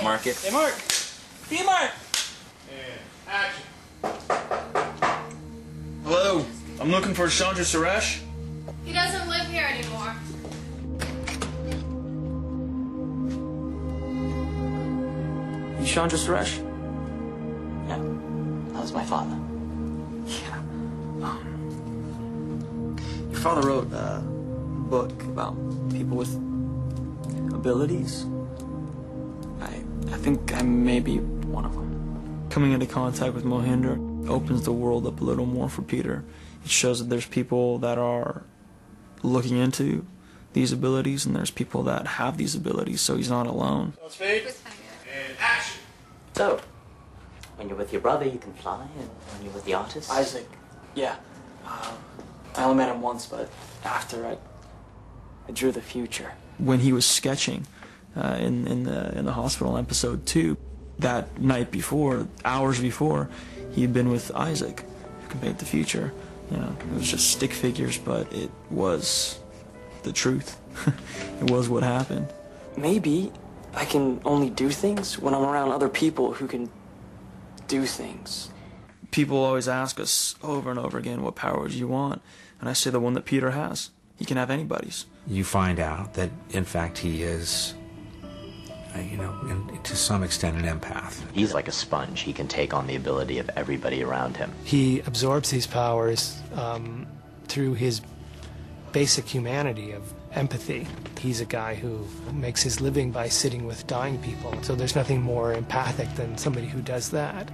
Mark it. Hey, Mark! D-Mark! And action. Hello, I'm looking for Chandra Suresh. He doesn't live here anymore. You Chandra Suresh? Yeah, that was my father. Yeah. Your father wrote a book about people with abilities. I think I may be one of them. Coming into contact with Mohinder opens the world up a little more for Peter. It shows that there's people that are looking into these abilities, and there's people that have these abilities, so he's not alone. Let's fade. And action. So, when you're with your brother, you can fly, and when you're with the artist? Isaac, yeah. I only met him once, but after I drew the future. When he was sketching in the hospital in episode 2, that night before, hours before, he had been with Isaac, who can paint the future. You know, it was just stick figures, but it was the truth. It was what happened. Maybe I can only do things when I'm around other people who can do things. People always ask us over and over again, what powers you want? And I say the one that Peter has. He can have anybody's. You find out that, in fact, he is, to some extent, an empath. He's like a sponge. He can take on the ability of everybody around him. He absorbs these powers through his basic humanity of empathy. He's a guy who makes his living by sitting with dying people, so there's nothing more empathic than somebody who does that.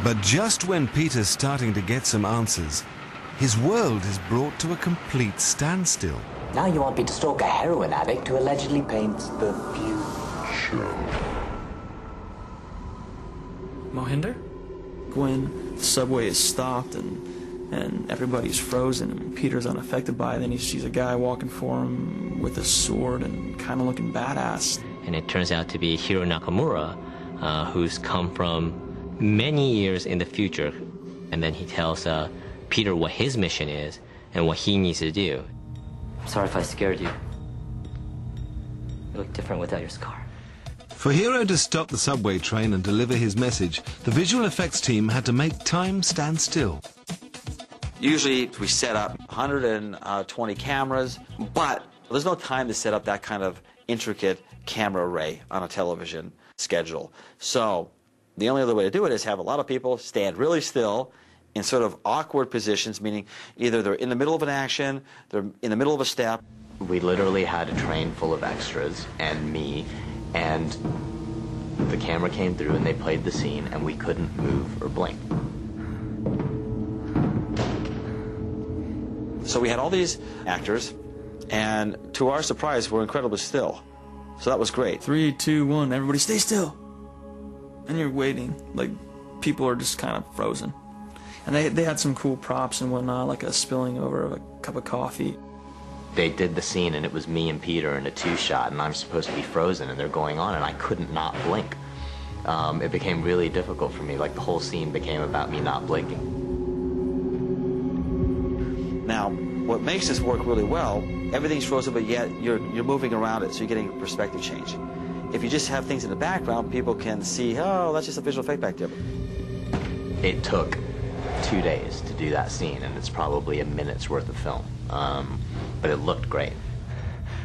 But just when Peter's starting to get some answers, his world is brought to a complete standstill. Now you want me to stalk a heroin addict who allegedly paints the future. Mohinder? When the subway is stopped and everybody's frozen and Peter's unaffected by it, then he sees a guy walking for him with a sword and kind of looking badass. And it turns out to be Hiro Nakamura, who's come from many years in the future. And then he tells Peter what his mission is and what he needs to do. I'm sorry if I scared you. You look different without your scar. For Hiro to stop the subway train and deliver his message, the visual effects team had to make time stand still. Usually we set up 120 cameras, but there's no time to set up that kind of intricate camera array on a television schedule. So the only other way to do it is have a lot of people stand really still in sort of awkward positions, meaning either they're in the middle of an action, they're in the middle of a step. We literally had a train full of extras and me, and the camera came through and they played the scene and we couldn't move or blink. So we had all these actors, and to our surprise, we're incredibly still. So that was great. 3, 2, 1, everybody stay still. And you're waiting, like people are just kind of frozen. And they had some cool props and whatnot, like a spilling over of a cup of coffee. They did the scene and it was me and Peter in a 2-shot and I'm supposed to be frozen and they're going on and I couldn't not blink. It became really difficult for me, like the whole scene became about me not blinking. Now, what makes this work really well, everything's frozen, but yet you're moving around it, so you're getting a perspective change. If you just have things in the background, people can see, oh, that's just a visual effect back there. It took 2 days to do that scene, and it's probably a minute's worth of film. But it looked great.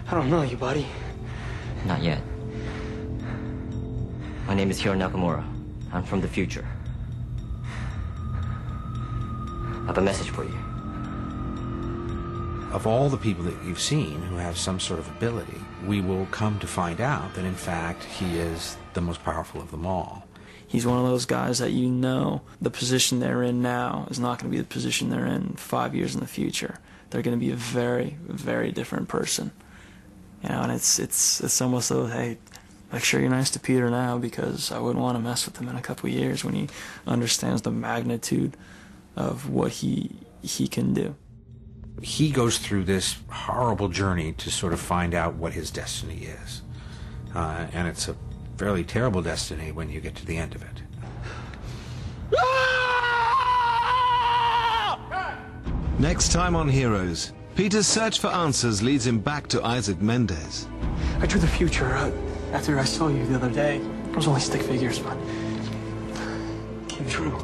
I don't know you, buddy. Not yet. My name is Hiro Nakamura. I'm from the future. I have a message for you. Of all the people that you've seen who have some sort of ability, we will come to find out that, in fact, he is the most powerful of them all. He's one of those guys that you know the position they're in now is not going to be the position they're in 5 years in the future. They're going to be a very, very different person. You know, and it's almost so, hey, make sure you're nice to Peter now because I wouldn't want to mess with him in a couple of years when he understands the magnitude of what he can do. He goes through this horrible journey to sort of find out what his destiny is. And it's a fairly terrible destiny when you get to the end of it. Next time on Heroes, Peter's search for answers leads him back to Isaac Mendez. I drew the future. After I saw you the other day, it was only stick figures, but it came true.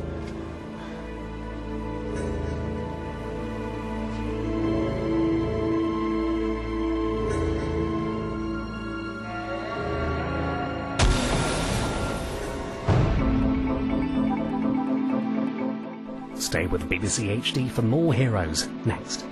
Stay with BBC HD for more heroes next.